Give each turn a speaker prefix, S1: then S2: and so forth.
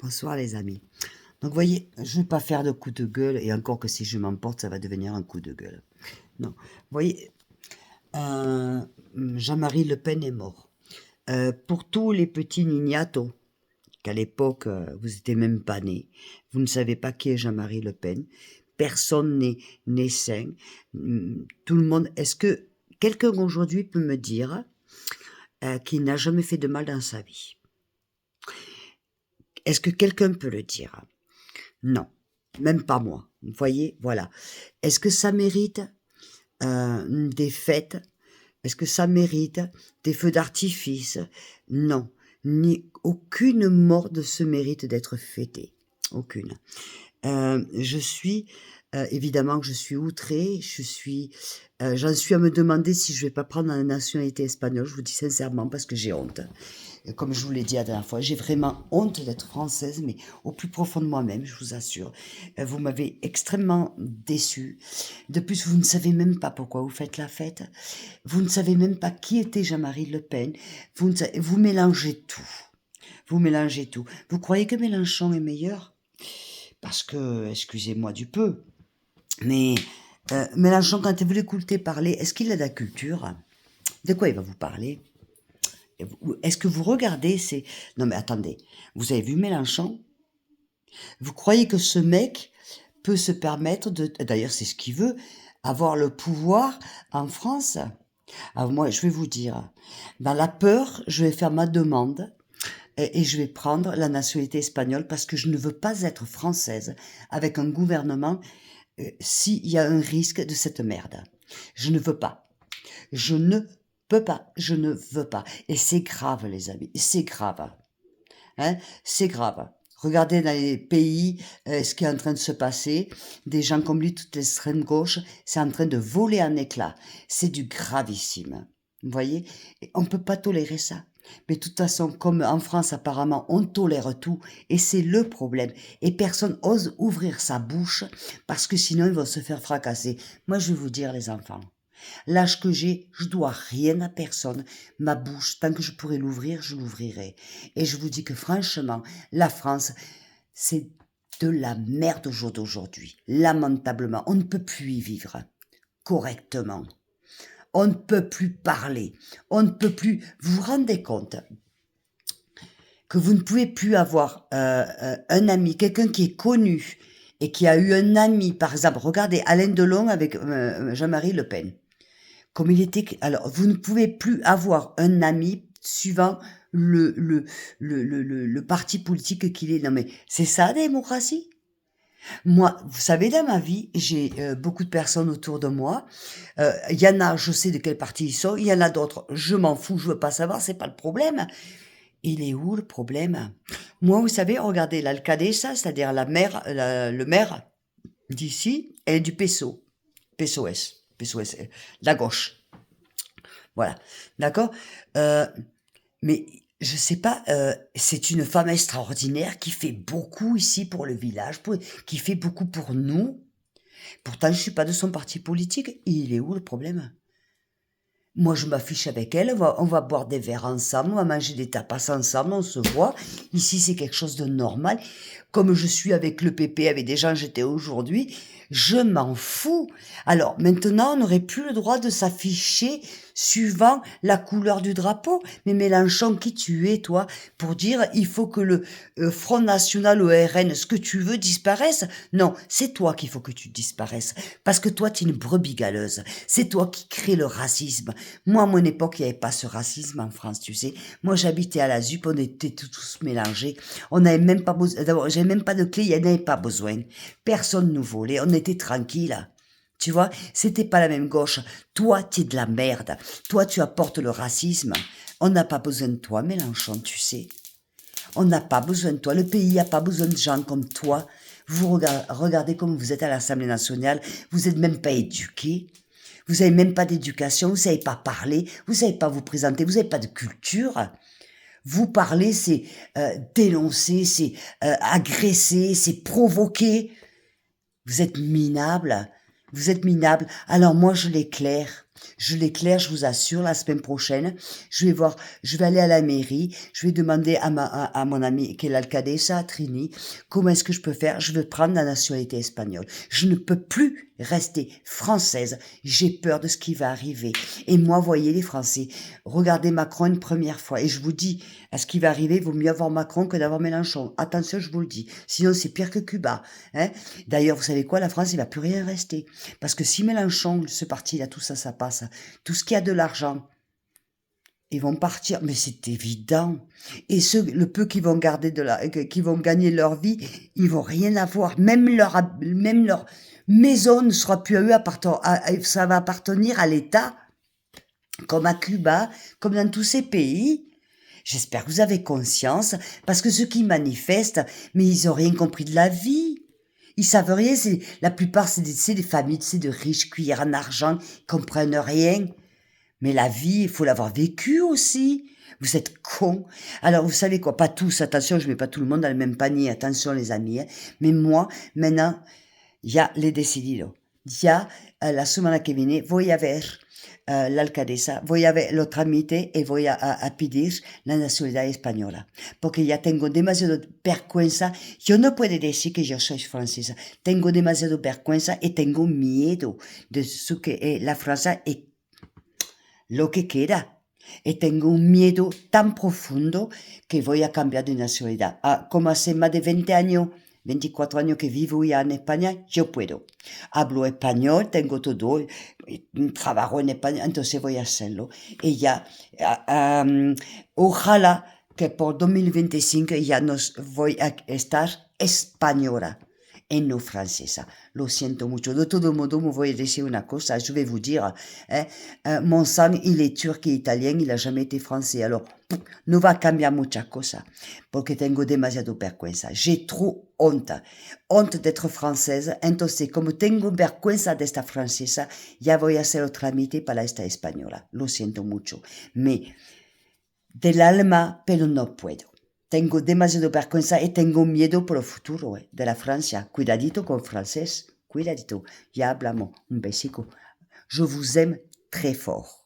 S1: Bonsoir les amis. Donc vous voyez, je ne vais pas faire de coup de gueule, et encore que si je m'emporte, ça va devenir un coup de gueule. Non, vous voyez, euh, Jean-Marie Le Pen est mort. Pour tous les petits nignatos, qu'à l'époque, vous n'étiez même pas nés, vous ne savez pas qui est Jean-Marie Le Pen, personne n'est sain. Tout le monde, est-ce que quelqu'un aujourd'hui peut me dire qu'il n'a jamais fait de mal dans sa vie? Est-ce que quelqu'un peut le dire? Non, même pas moi. Vous voyez, voilà. Est-ce que ça mérite des fêtes? Est-ce que ça mérite des feux d'artifice? Non, aucune mort ne se mérite d'être fêtée. Aucune. Je suis évidemment que je suis outrée. J'en suis à me demander si je vais pas prendre la nationalité espagnole. Je vous dis sincèrement parce que j'ai honte. Comme je vous l'ai dit la dernière fois, j'ai vraiment honte d'être française, mais au plus profond de moi-même, je vous assure. Vous m'avez extrêmement déçue. De plus, vous ne savez même pas pourquoi vous faites la fête. Vous ne savez même pas qui était Jean-Marie Le Pen. Vous mélangez tout. Vous mélangez tout. Vous croyez que Mélenchon est meilleur? Parce que, excusez-moi du peu, mais Mélenchon, quand vous l'écoutez parler, est-ce qu'il a de la culture? De quoi il va vous parler? Est-ce que vous regardez Non mais attendez, vous avez vu Mélenchon? Vous croyez que ce mec peut se permettre d'ailleurs c'est ce qu'il veut, avoir le pouvoir en France? Alors moi, je vais vous dire, dans la peur, je vais faire ma demande et je vais prendre la nationalité espagnole parce que je ne veux pas être française avec un gouvernement s'il y a un risque de cette merde. Je ne veux pas. Je ne peux pas. Je ne veux pas. Et c'est grave, les amis. C'est grave. Hein, c'est grave. Regardez dans les pays ce qui est en train de se passer. Des gens comme lui, toute l'extrême gauche, c'est en train de voler en éclats. C'est du gravissime. Vous voyez? Et on ne peut pas tolérer ça. Mais de toute façon, comme en France, apparemment, on tolère tout. Et c'est le problème. Et personne ose ouvrir sa bouche parce que sinon, ils vont se faire fracasser. Moi, je vais vous dire, les enfants. L'âge que j'ai, je dois rien à personne. Ma bouche, tant que je pourrai l'ouvrir, je l'ouvrirai. Et je vous dis que franchement, la France, c'est de la merde au jour d'aujourd'hui. Lamentablement, on ne peut plus y vivre correctement. On ne peut plus parler. On ne peut plus... Vous vous rendez compte que vous ne pouvez plus avoir un ami, quelqu'un qui est connu et qui a eu un ami, par exemple, regardez Alain Delon avec Jean-Marie Le Pen. Comme il était, alors vous ne pouvez plus avoir un ami suivant le parti politique qu'il est. Non mais c'est ça la démocratie. Moi, vous savez, dans ma vie, j'ai beaucoup de personnes autour de moi. Il y en a, je sais de quel parti ils sont. Il y en a d'autres, je m'en fous, je veux pas savoir, c'est pas le problème. Il est où le problème? Moi, vous savez, regardez l'alcadessa, c'est-à-dire le maire d'ici, elle est du PSO, PSOS, PSOS, la gauche. Voilà, d'accord. Mais je sais pas, c'est une femme extraordinaire qui fait beaucoup ici pour le village, qui fait beaucoup pour nous. Pourtant, je suis pas de son parti politique. Il est où le problème? Moi, je m'affiche avec elle, on va boire des verres ensemble, on va manger des tapas ensemble, on se voit. Ici, c'est quelque chose de normal. Comme je suis avec le PP, avec des gens j'étais aujourd'hui, je m'en fous. Alors, maintenant, on n'aurait plus le droit de s'afficher suivant la couleur du drapeau. Mais Mélenchon, qui tu es, toi, pour dire il faut que le Front National, au RN, ce que tu veux, disparaisse? Non, c'est toi qu'il faut que tu disparaisses. Parce que toi, tu es une brebis galeuse. C'est toi qui crée le racisme. Moi, à mon époque, il n'y avait pas ce racisme en France, tu sais. Moi, j'habitais à la ZUP, on était tous mélangés. On n'avait même pas besoin, d'abord, j'avais même pas de clé, il n'y en avait pas besoin. Personne nous volait, on était tranquille. Tu vois, c'était pas la même gauche. Toi, tu es de la merde. Toi, tu apportes le racisme. On n'a pas besoin de toi, Mélenchon, tu sais. On n'a pas besoin de toi. Le pays n'a pas besoin de gens comme toi. Vous regardez comme vous êtes à l'Assemblée nationale. Vous n'êtes même pas éduqués. Vous n'avez même pas d'éducation. Vous savez pas parler. Vous savez pas vous présenter. Vous n'avez pas de culture. Vous parlez, c'est dénoncer, c'est agresser, c'est provoquer. Vous êtes minable. Vous êtes minable. Alors moi, je l'éclaire. Je l'éclaire, je vous assure, la semaine prochaine, je vais aller à la mairie, je vais demander à mon amie qui est l'alcadessa, Trini, comment est-ce que je peux faire? Je veux prendre la nationalité espagnole. Je ne peux plus rester française. J'ai peur de ce qui va arriver. Et moi, voyez les Français, regardez Macron une première fois. Et je vous dis, à ce qui va arriver, il vaut mieux avoir Macron que d'avoir Mélenchon. Attention, je vous le dis. Sinon, c'est pire que Cuba. Hein. D'ailleurs, vous savez quoi? La France, il va plus rien rester. Parce que si Mélenchon, ce parti-là, tout ça, ça passe. Tout ce qui a de l'argent, ils vont partir, mais c'est évident. Et le peu qui vont garder qui vont gagner leur vie, ils vont rien avoir. Même leur maison ne sera plus à eux, ça va appartenir à l'État, comme à Cuba, comme dans tous ces pays. J'espère que vous avez conscience, parce que ceux qui manifestent, mais ils ont rien compris de la vie. Ils savent rien, la plupart, c'est des familles, c'est de riches cuillères en argent, ils comprennent rien. Mais la vie, il faut l'avoir vécue aussi. Vous êtes cons. Alors, vous savez quoi, pas tous, attention, je mets pas tout le monde dans le même panier, attention les amis. Hein. Mais moi, maintenant, ya l'he decidido. Ya la semana que viene voy a ver l'alcaldesa, voy a ver lo tramite y voy a pedir la nacionalidad española. Porque ya tengo demasiado vergüenza. Yo no puedo decir que yo soy francesa. Tengo demasiado vergüenza y tengo miedo de ce que es la Francia y lo que queda. Y tengo un miedo tan profundo que voy a cambiar de nacionalidad. Como hace más de 20 años, 24 años que vivo ya en España, yo puedo. Hablo español, tengo todo, trabajo en español, entonces voy a hacerlo. Y ya, ojalá que por 2025 ya voy a estar española. Et no francesa. Lo siento mucho. De todo modo, me voy a decir una cosa. Je vais vous dire, mon sang, il est turc et italien, il a jamais été français. Alors, no va a cambiar muchas cosas, porque tengo demasiado vergüenza. J'ai trop honte. Honte d'être française. Entonces, como tengo vergüenza de esta francesa, ya voy a hacer el trámite para esta española. Lo siento mucho. Mais, del alma, pero no puedo. Tengo demasiado vergüenza y tengo miedo por el futuro de la Francia. Cuidadito con francés, cuidadito. Ya hablamos. Un besico. Je vous aime très fort.